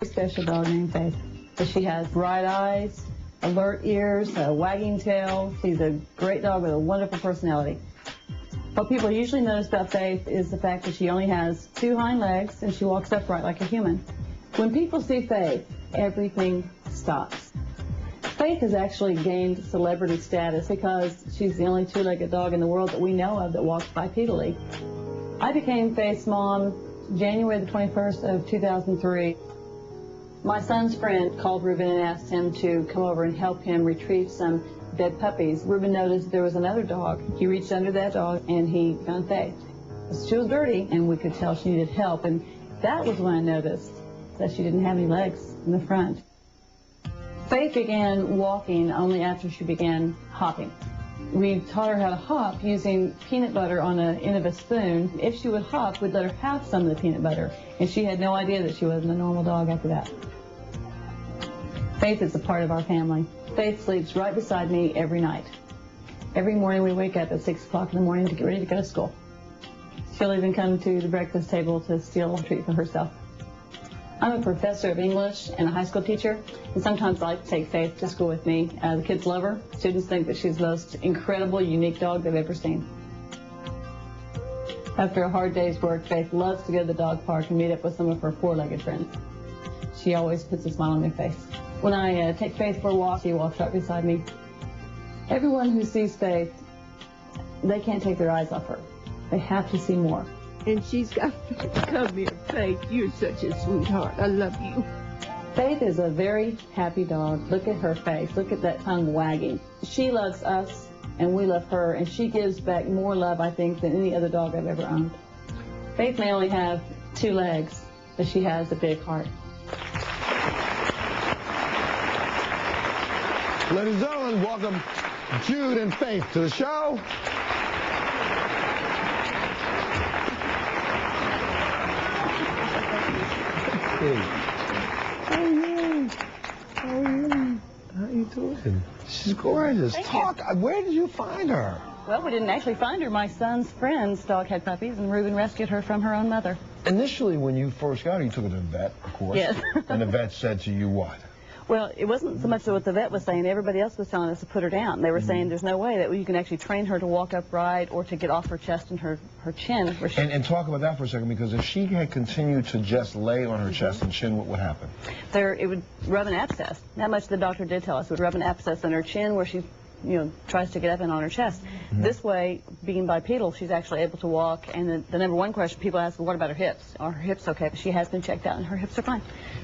Special dog named Faith. So she has bright eyes, alert ears, a wagging tail. She's a great dog with a wonderful personality. What people usually notice about Faith is the fact that she only has 2 hind legs and she walks upright like a human. When people see Faith, everything stops. Faith has actually gained celebrity status because she's the only 2-legged dog in the world that we know of that walks bipedally. I became Faith's mom January the 21st of 2003. My son's friend called Reuben and asked him to come over and help him retrieve some dead puppies. Reuben noticed there was another dog. He reached under that dog and he found Faith. She was dirty and we could tell she needed help, and that was when I noticed that she didn't have any legs in the front. Faith began walking only after she began hopping. We taught her how to hop using peanut butter on the end of a spoon. If she would hop, we'd let her have some of the peanut butter, and she had no idea that she wasn't a normal dog after that. Faith is a part of our family. Faith sleeps right beside me every night. Every morning we wake up at 6 o'clock in the morning to get ready to go to school. She'll even come to the breakfast table to steal a treat for herself. I'm a professor of English and a high school teacher, and sometimes I like to take Faith to school with me. The kids love her. Students think that she's the most incredible, unique dog they've ever seen. After a hard day's work, Faith loves to go to the dog park and meet up with some of her 4-legged friends. She always puts a smile on their face. When I take Faith for a walk, she walks right beside me. Everyone who sees Faith, they can't take their eyes off her. They have to see more. And she's got to come here. Faith, you're such a sweetheart. I love you. Faith is a very happy dog. Look at her face. Look at that tongue wagging. She loves us, and we love her, and she gives back more love, I think, than any other dog I've ever owned. Faith may only have 2 legs, but she has a big heart. Ladies and gentlemen, welcome Jude and Faith to the show. How are you? How are you? How are you doing? She's gorgeous. Talk. Where did you find her? Well, we didn't actually find her. My son's friend's dog had puppies, and Reuben rescued her from her own mother. Initially, when you first got her, you took her to the vet, of course. Yes. And the vet said to you what? Well, it wasn't so much what the vet was saying. Everybody else was telling us to put her down. They were saying there's no way that you can actually train her to walk upright or to get off her chest and her chin. And talk about that for a second, because if she had continued to just lay on her chest and chin, what would happen? It would rub an abscess. That much the doctor did tell us. It would rub an abscess on her chin where she tries to get up and on her chest. This way, being bipedal, she's actually able to walk. And the number one question people ask, well, what about her hips? Are her hips okay? But she has been checked out and her hips are fine.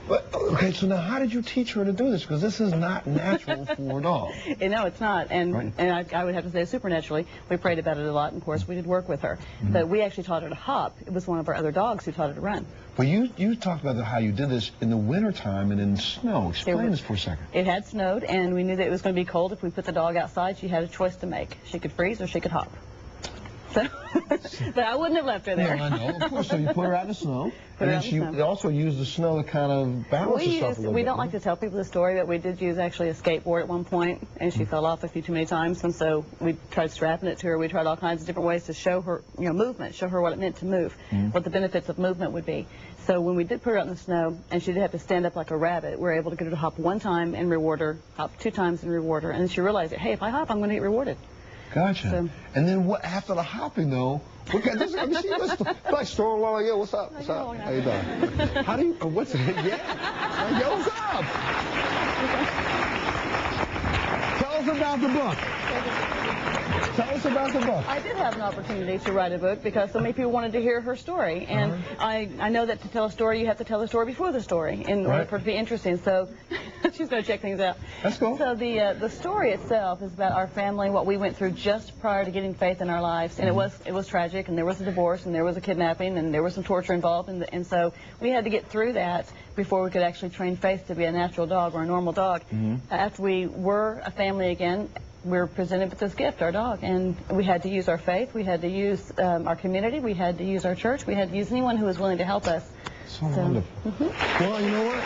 But, okay, so now how did you teach her to do this? Because this is not natural for a dog. No, it's not. And I would have to say supernaturally. We prayed about it a lot, and of course we did work with her. But we actually taught her to hop. It was one of our other dogs who taught her to run. Well, you talked about how you did this in the wintertime and in snow. Explain this for a second. It had snowed, and we knew that it was going to be cold. If we put the dog outside, she had a choice to make. She could freeze or she could hop. So, but I wouldn't have left her there. No, I know, of course. So you put her out in the snow, and then she also used the snow to kind of balance herself a little bit. We don't like to tell people the story, but we did use actually a skateboard at one point, and she fell off a few too many times, and so we tried strapping it to her. We tried all kinds of different ways to show her, movement, show her what it meant to move, what the benefits of movement would be. So when we did put her out in the snow, and she did have to stand up like a rabbit, we were able to get her to hop 1 time and reward her, hop 2 times and reward her, and then she realized that, hey, if I hop, I'm going to get rewarded. Gotcha. So, and then what after the hopping though? Look at this. Like strolling along like, yo, what's up? What's up? How you doing? How do you? What's it? Yeah. Yo, what's up? Tell us about the book. Tell us about the book. I did have an opportunity to write a book because so many people wanted to hear her story. And I know that to tell a story, you have to tell the story before the story in order for it to be interesting. So she's going to check things out. Let's go. So the story itself is about our family, what we went through just prior to getting Faith in our lives. And it was tragic, and there was a divorce, and there was a kidnapping, and there was some torture involved. And so we had to get through that before we could actually train Faith to be a natural dog or a normal dog. After we were a family again, we were presented with this gift, our dog, and we had to use our faith, we had to use our community, we had to use our church, we had to use anyone who was willing to help us. So wonderful. Well, you know what?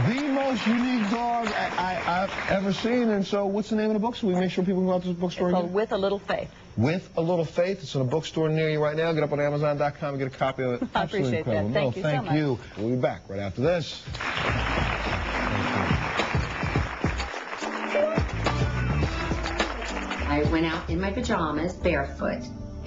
The most unique dog I've ever seen. And so what's the name of the book so we make sure people go out to the bookstore? It's called With a Little Faith. With a Little Faith. It's in a bookstore near you right now. Get up on Amazon.com and get a copy of it. I appreciate that. Thank you so much. Thank you. We'll be back right after this. I went out in my pajamas, barefoot,